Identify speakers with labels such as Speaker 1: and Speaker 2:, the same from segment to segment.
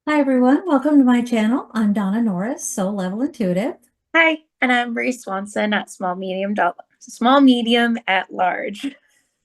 Speaker 1: Hi everyone, welcome to my channel. I'm Donna Norris, Soul Level Intuitive.
Speaker 2: Hi, and I'm Bree Swanson at small medium at large.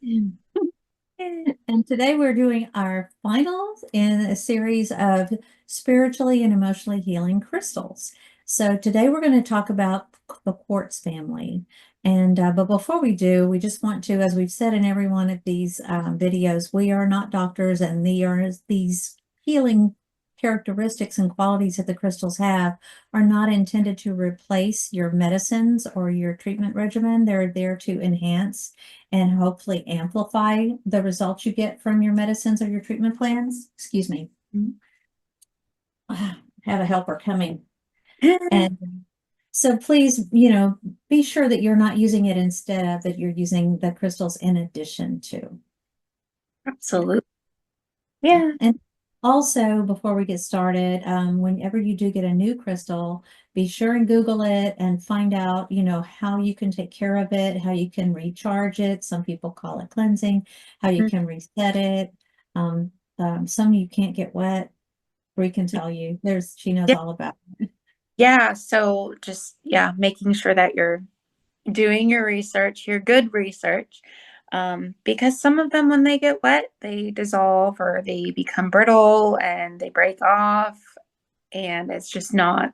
Speaker 1: And today we're doing our finals in a series of spiritually and emotionally healing crystals. So today we're going to talk about the quartz family. And but before we do, we just want to, as we've said in every one of these videos, we are not doctors, and these healing characteristics and qualities that the crystals have are not intended to replace your medicines or your treatment regimen. They're there to enhance and hopefully amplify the results you get from your medicines or your treatment plans. Excuse me. I have a helper coming. And so please, be sure that you're not using it instead of, that you're using the crystals in addition to.
Speaker 2: Absolutely. Yeah.
Speaker 1: And also, before we get started, whenever you do get a new crystal, be sure and Google it and find out, how you can take care of it, how you can recharge it. Some people call it cleansing, how you can reset it. Some you can't get wet. Bree can tell you. She knows
Speaker 2: Yeah.
Speaker 1: all about it.
Speaker 2: Yeah. So just, making sure that you're doing your research, your good research. Because some of them, when they get wet, they dissolve or they become brittle and they break off. And it's just not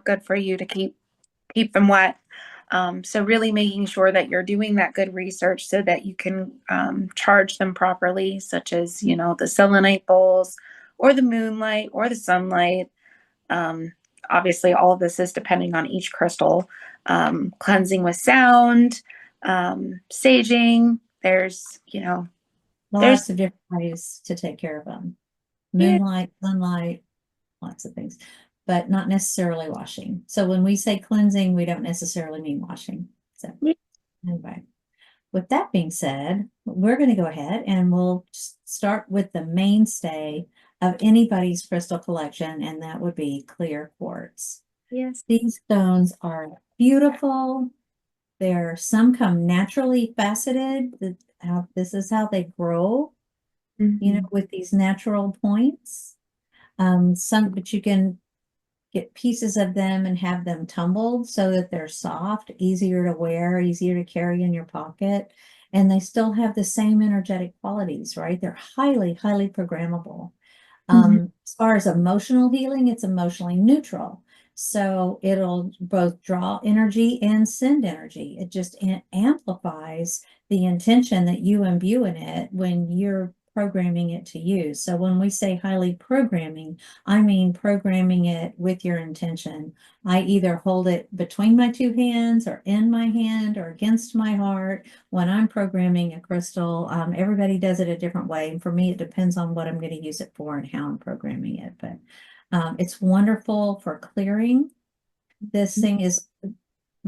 Speaker 2: good for you to keep them wet. So really making sure that you're doing that good research so that you can charge them properly, such as, the selenite bowls or the moonlight or the sunlight. Um, Obviously, all of this is depending on each crystal. Cleansing with sound, saging. There's,
Speaker 1: Lots of different ways to take care of them.
Speaker 2: yeah,
Speaker 1: Moonlight, sunlight, lots of things, but not necessarily washing. So when we say cleansing, we don't necessarily mean washing. So
Speaker 2: yeah,
Speaker 1: anyway, with that being said, we're going to go ahead and we'll start with the mainstay of anybody's crystal collection, and that would be clear quartz.
Speaker 2: yes.
Speaker 1: These stones are beautiful. Some come naturally faceted. This is how they grow,
Speaker 2: Mhm.
Speaker 1: with these natural points. But you can get pieces of them and have them tumbled so that they're soft, easier to wear, easier to carry in your pocket. And they still have the same energetic qualities, right? They're highly, highly programmable.
Speaker 2: Mhm.
Speaker 1: As far as emotional healing, it's emotionally neutral. So it'll both draw energy and send energy. It just amplifies the intention that you imbue in it when you're programming it to use. So when we say highly programming, I mean programming it with your intention. I either hold it between my two hands or in my hand or against my heart when I'm programming a crystal. Everybody does it a different way. And for me, it depends on what I'm going to use it for and how I'm programming it. But it's wonderful for clearing. This thing is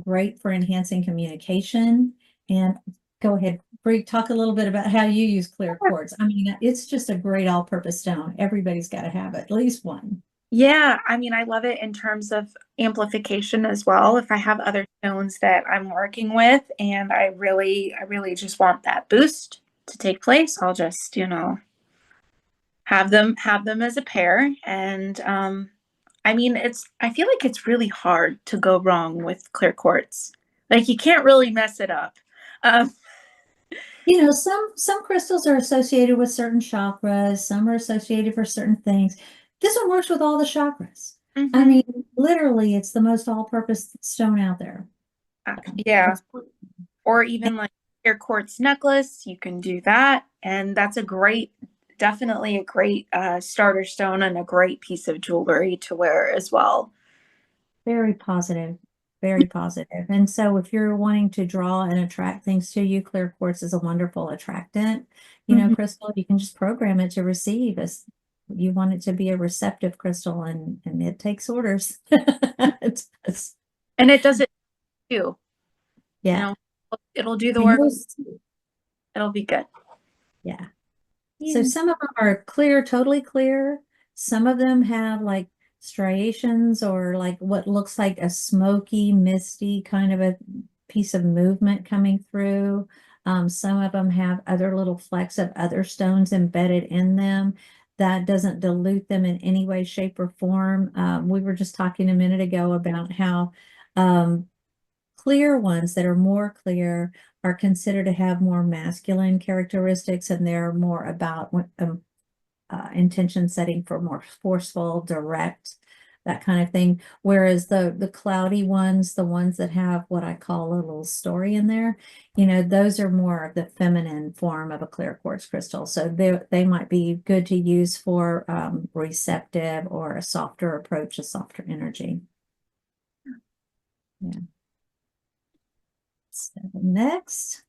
Speaker 1: great for enhancing communication. And go ahead, Bree, talk a little bit about how you use clear quartz. I mean, it's just a great all-purpose stone. Everybody's got to have it, at least one.
Speaker 2: Yeah, I mean, I love it in terms of amplification as well. If I have other stones that I'm working with and I really just want that boost to take place, I'll just, have them as a pair. And I mean, I feel like it's really hard to go wrong with clear quartz. Like you can't really mess it up. Um,
Speaker 1: Some crystals are associated with certain chakras, some are associated for certain things. This one works with all the chakras. I
Speaker 2: mhm.
Speaker 1: mean, literally, it's the most all-purpose stone out there.
Speaker 2: Yeah.
Speaker 1: It's
Speaker 2: Or even like your quartz necklace, you can do that. And that's definitely a great starter stone and a great piece of jewelry to wear as well.
Speaker 1: very positive, very positive. And so if you're wanting to draw and attract things to you, clear quartz is a wonderful attractant.
Speaker 2: Mhm.
Speaker 1: Crystal, you can just program it to receive as you want it to be a receptive crystal, and it takes orders. It's,
Speaker 2: And it does it too. You
Speaker 1: yeah.
Speaker 2: know, it'll do the
Speaker 1: And
Speaker 2: work.
Speaker 1: you'll,
Speaker 2: It'll be good.
Speaker 1: yeah. So
Speaker 2: Yeah.
Speaker 1: some of them are clear, totally clear. Some of them have like striations or like what looks like a smoky, misty kind of a piece of movement coming through. Some of them have other little flecks of other stones embedded in them. that doesn't dilute them in any way, shape, or form. We were just talking a minute ago about how clear ones that are more clear are considered to have more masculine characteristics, and they're more about intention setting for more forceful, direct, that kind of thing. Whereas the cloudy ones, the ones that have what I call a little story in there, those are more of the feminine form of a clear quartz crystal. So they might be good to use for receptive or a softer approach, a softer energy. Yeah. So next,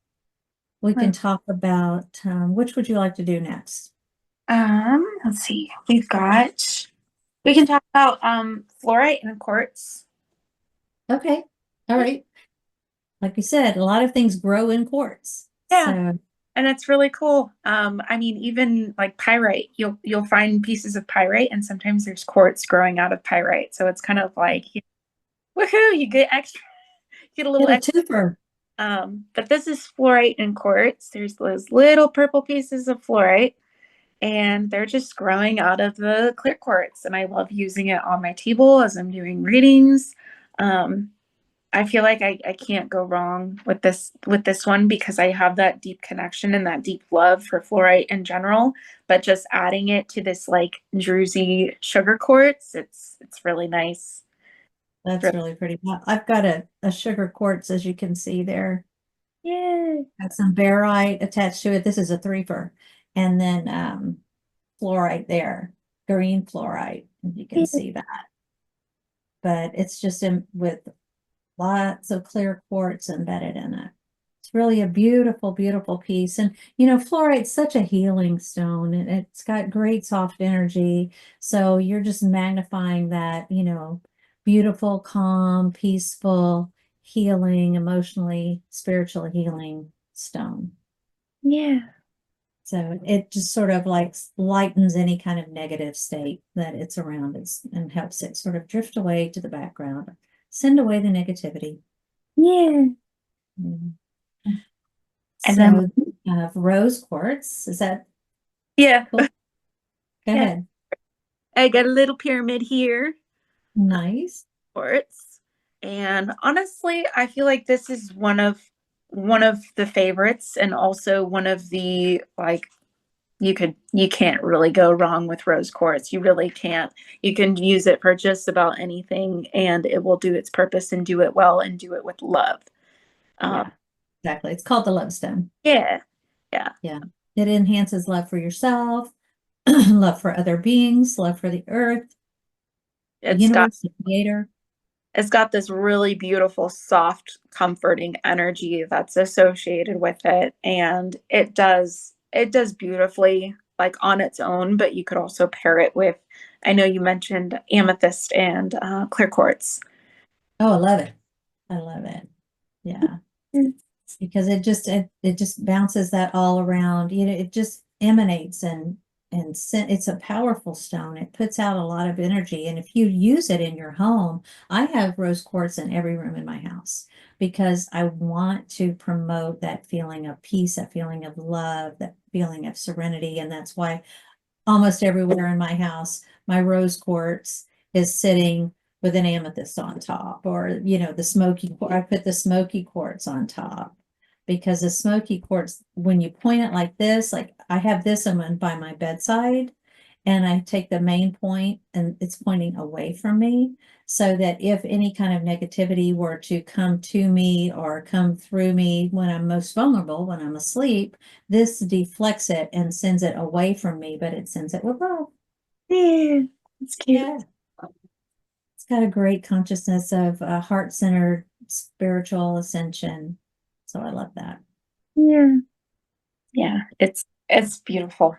Speaker 1: we can talk about which would you like to do next?
Speaker 2: Let's see. We can talk about fluorite and quartz.
Speaker 1: Okay. All right. Like you said, a lot of things grow in quartz.
Speaker 2: Yeah.
Speaker 1: So,
Speaker 2: And it's really cool. I mean, even like pyrite, you'll find pieces of pyrite, and sometimes there's quartz growing out of pyrite. So it's kind of like, woohoo, you get a little
Speaker 1: get a
Speaker 2: extra.
Speaker 1: twofer.
Speaker 2: But this is fluorite and quartz. There's those little purple pieces of fluorite, and they're just growing out of the clear quartz. And I love using it on my table as I'm doing readings. I feel like I can't go wrong with this one, because I have that deep connection and that deep love for fluorite in general. But just adding it to this like druzy sugar quartz, it's really nice.
Speaker 1: That's really pretty. I've got a sugar quartz, as you can see there.
Speaker 2: Yeah.
Speaker 1: Got some barite attached to it. This is a threefer. And then fluorite there, green fluorite, as you can see that. But it's just with lots of clear quartz embedded in it. It's really a beautiful, beautiful piece. And, fluorite's such a healing stone, and it's got great soft energy. So you're just magnifying that, beautiful, calm, peaceful, healing, emotionally, spiritual healing stone.
Speaker 2: Yeah.
Speaker 1: So it just sort of like lightens any kind of negative state that it's around and helps it sort of drift away to the background, send away the negativity.
Speaker 2: Yeah. And
Speaker 1: So
Speaker 2: then
Speaker 1: rose quartz, is that
Speaker 2: yeah.
Speaker 1: cool? Go
Speaker 2: Yeah.
Speaker 1: ahead.
Speaker 2: I got a little pyramid here.
Speaker 1: Nice.
Speaker 2: Quartz. And honestly, I feel like this is one of the favorites, and also one of the like you can't really go wrong with rose quartz. You really can't. You can use it for just about anything, and it will do its purpose and do it well and do it with love.
Speaker 1: Yeah, exactly. It's called the love stone.
Speaker 2: Yeah. Yeah.
Speaker 1: Yeah. It enhances love for yourself, love for other beings, love for the earth, the universe, the creator.
Speaker 2: It's got this really beautiful, soft, comforting energy that's associated with it. And it does beautifully like on its own, but you could also pair it with, I know you mentioned amethyst and clear quartz.
Speaker 1: Oh, I love it. I love it. Yeah. Because it just bounces that all around. It just emanates and it's a powerful stone. It puts out a lot of energy. And if you use it in your home, I have rose quartz in every room in my house because I want to promote that feeling of peace, that feeling of love, that feeling of serenity. And that's why almost everywhere in my house, my rose quartz is sitting with an amethyst on top, or I put the smoky quartz on top, because the smoky quartz, when you point it like this, like I have this one by my bedside, and I take the main point and it's pointing away from me, so that if any kind of negativity were to come to me or come through me when I'm most vulnerable, when I'm asleep, this deflects it and sends it away from me, but it sends it with love.
Speaker 2: Yeah, it's cute.
Speaker 1: Yeah. It's got a great consciousness of heart-centered spiritual ascension. So I love that.
Speaker 2: Yeah. Yeah, it's beautiful.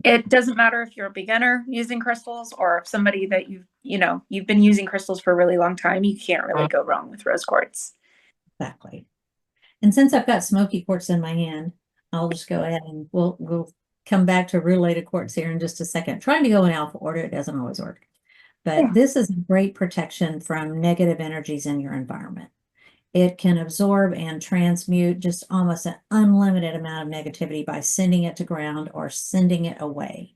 Speaker 2: It doesn't matter if you're a beginner using crystals or if somebody that you've been using crystals for a really long time, you can't really go wrong with rose quartz.
Speaker 1: Exactly. And since I've got smoky quartz in my hand, I'll just go ahead and we'll come back to rutilated quartz here in just a second. Trying to go in alpha order, it doesn't always work. But this is great protection from negative energies in your environment. It can absorb and transmute just almost an unlimited amount of negativity by sending it to ground or sending it away.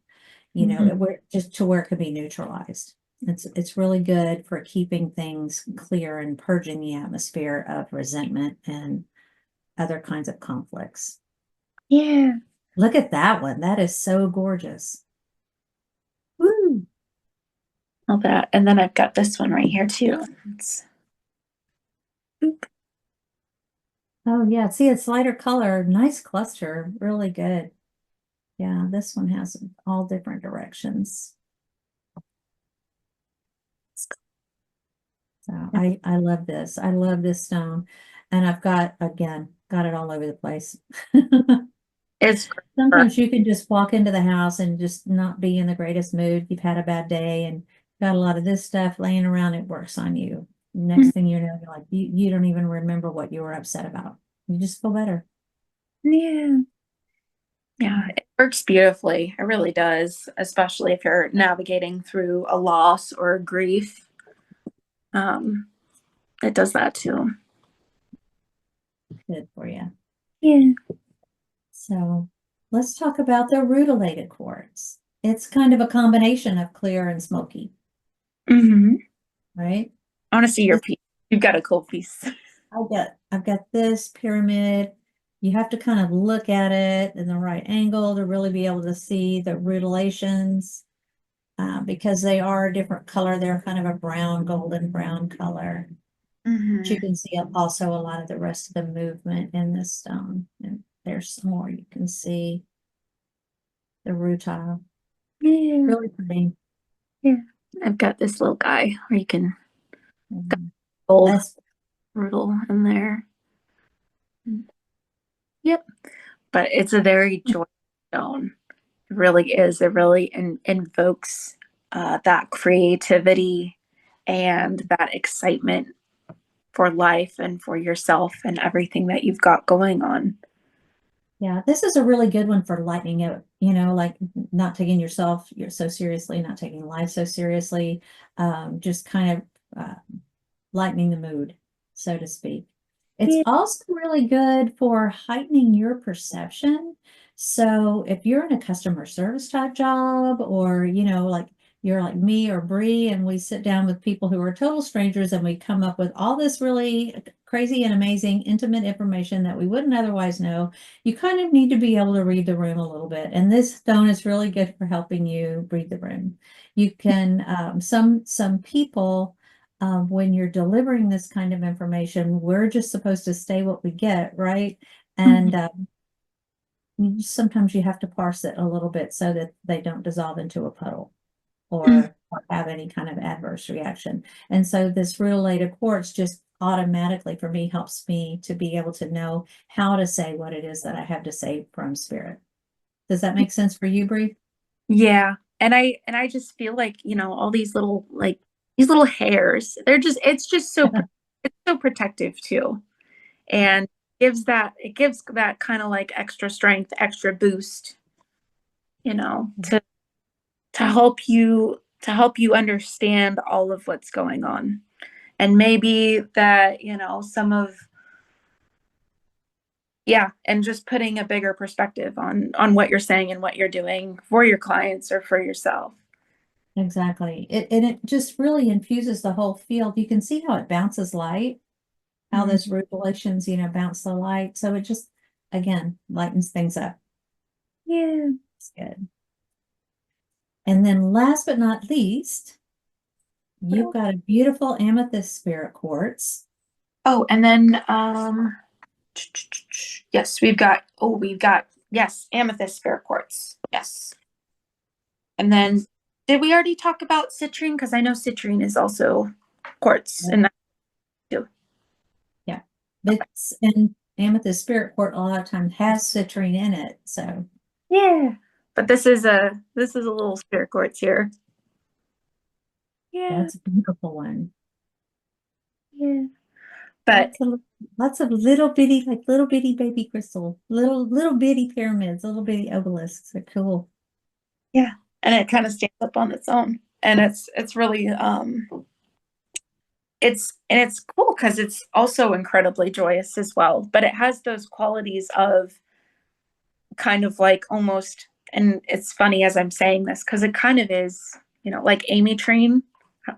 Speaker 1: you know, just to where it could be neutralized. It's really good for keeping things clear and purging the atmosphere of resentment and other kinds of conflicts.
Speaker 2: Yeah.
Speaker 1: Look at that one. That is so gorgeous. Woo!
Speaker 2: All that. And then I've got this one right here too. It's,
Speaker 1: Oh yeah, see, it's lighter color, nice cluster, really good. Yeah, this one has all different directions. So I love this. I love this stone. And I've got, again, got it all over the place.
Speaker 2: it's
Speaker 1: Sometimes you can just walk into the house and just not be in the greatest mood. You've had a bad day and got a lot of this stuff laying around. It works on you. Next thing you know, you're like, you don't even remember what you were upset about. You just feel better.
Speaker 2: yeah. Yeah, it works beautifully. It really does, especially if you're navigating through a loss or grief. Um, it does that too.
Speaker 1: Good for you.
Speaker 2: Yeah.
Speaker 1: So let's talk about the rutilated quartz. It's kind of a combination of clear and smoky,
Speaker 2: Mm-hmm.
Speaker 1: right?
Speaker 2: I want to see your piece. You've got a cool piece.
Speaker 1: I've got this pyramid. You have to kind of look at it in the right angle to really be able to see the rutilations, because they are a different color. They're kind of a brown, golden brown color. But you can see also a lot of the rest of the movement in this stone. And there's some more you can see the rutile.
Speaker 2: Yeah.
Speaker 1: Really pretty.
Speaker 2: Yeah. I've got this little guy where you can
Speaker 1: Mhm.
Speaker 2: gold
Speaker 1: That's
Speaker 2: riddle in there. Yep. But it's a very joyous stone. It really is. It really invokes that creativity and that excitement for life and for yourself and everything that you've got going on.
Speaker 1: Yeah, this is a really good one for lightening it, you know, like not taking yourself you're so seriously, not taking life so seriously, just kind of lightening the mood, so to speak. It's
Speaker 2: Yeah.
Speaker 1: also really good for heightening your perception. So if you're in a customer service type job, or, you know, like you're like me or Bree, and we sit down with people who are total strangers and we come up with all this really crazy and amazing intimate information that we wouldn't otherwise know, you kind of need to be able to read the room a little bit. And this stone is really good for helping you read the room. You can, some people, when you're delivering this kind of information, we're just supposed to say what we get, right? And sometimes you have to parse it a little bit so that they don't dissolve into a puddle or have any kind of adverse reaction. And so this rutilated quartz just automatically for me helps me to be able to know how to say what it is that I have to say from spirit. Does that make sense for you, Bree?
Speaker 2: Yeah. And I just feel like, all these little these little hairs, it's just so it's so protective too. And it gives that kind of like extra strength, extra boost, to help you understand all of what's going on. And maybe that, some of yeah, and just putting a bigger perspective on what you're saying and what you're doing for your clients or for yourself.
Speaker 1: Exactly. And it just really infuses the whole field. You can see how it bounces light, how
Speaker 2: Mhm.
Speaker 1: those revelations, bounce the light. So it just, again, lightens things up.
Speaker 2: Yeah.
Speaker 1: It's good. And then last but not least, you've got a beautiful amethyst spirit quartz.
Speaker 2: Oh, and then yes, yes, amethyst spirit quartz. Yes. And then did we already talk about citrine? Because I know citrine is also quartz in that too.
Speaker 1: Yeah. It's and amethyst spirit quartz a lot of times has citrine in it. So
Speaker 2: Yeah. But this is a little spirit quartz here. Yeah.
Speaker 1: that's a beautiful one.
Speaker 2: Yeah. But
Speaker 1: Lots of little bitty, like little bitty baby crystal, little bitty pyramids, little bitty obelisks. They're cool.
Speaker 2: yeah, and it kind of stands up on its own. And it's really it's cool because it's also incredibly joyous as well, but it has those qualities of kind of like almost and it's funny as I'm saying this because it kind of is, you know, like ametrine,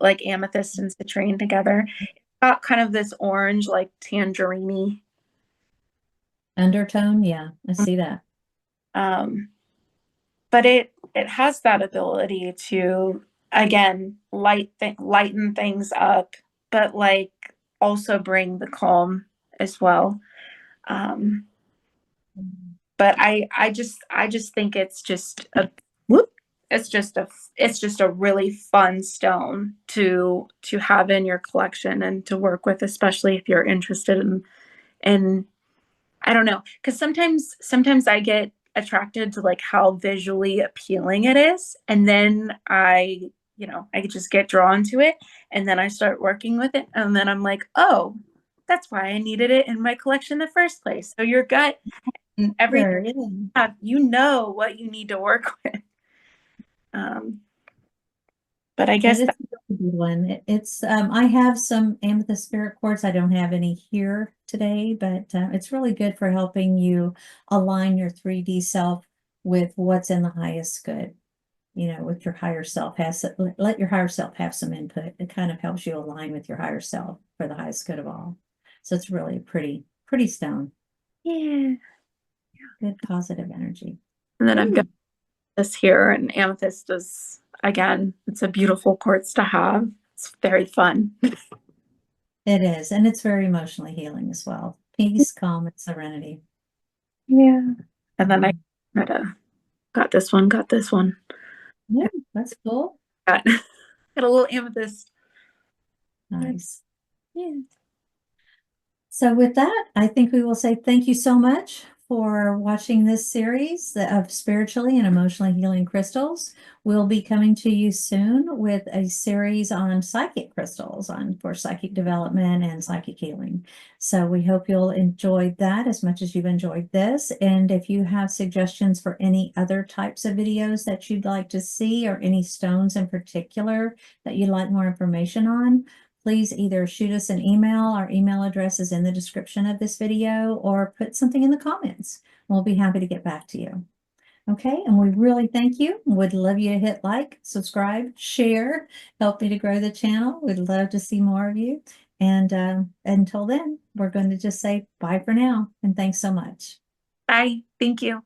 Speaker 2: like amethyst and citrine together. It's got kind of this orange, like tangerine.
Speaker 1: Undertone, yeah, I see that.
Speaker 2: Um, but it has that ability to again lighten things up, but like also bring the calm as well. Um, but I just think it's just a whoop, it's just a really fun stone to have in your collection and to work with, especially if you're interested in I don't know, because sometimes I get attracted to like how visually appealing it is, and then I just get drawn to it, and then I start working with it, and then I'm like, oh, that's why I needed it in my collection in the first place. So your gut and everything,
Speaker 1: Sure, yeah.
Speaker 2: you know what you need to work with. Um, but I
Speaker 1: But
Speaker 2: guess
Speaker 1: it's a really good one. It's I have some amethyst spirit quartz. I don't have any here today, but it's really good for helping you align your 3D self with what's in the highest good. You know, with your higher self has let your higher self have some input. It kind of helps you align with your higher self for the highest good of all. So it's really a pretty stone.
Speaker 2: yeah.
Speaker 1: Good positive energy.
Speaker 2: And then I've got this here, and amethyst is again, it's a beautiful quartz to have. It's very fun.
Speaker 1: It is, and it's very emotionally healing as well. Peace, calm, and serenity.
Speaker 2: Yeah. And then I got this one, got this one.
Speaker 1: Yeah, that's cool.
Speaker 2: Got, got a little amethyst.
Speaker 1: Nice.
Speaker 2: Yeah.
Speaker 1: So with that, I think we will say thank you so much for watching this series of spiritually and emotionally healing crystals. We'll be coming to you soon with a series on psychic crystals for psychic development and psychic healing. So we hope you'll enjoy that as much as you've enjoyed this. And if you have suggestions for any other types of videos that you'd like to see, or any stones in particular that you'd like more information on, please either shoot us an email. Our email address is in the description of this video, or put something in the comments. We'll be happy to get back to you. Okay, and we really thank you. Would love you to hit like, subscribe, share, help me to grow the channel. We'd love to see more of you. And until then, we're going to just say bye for now, and thanks so much.
Speaker 2: Bye. Thank you.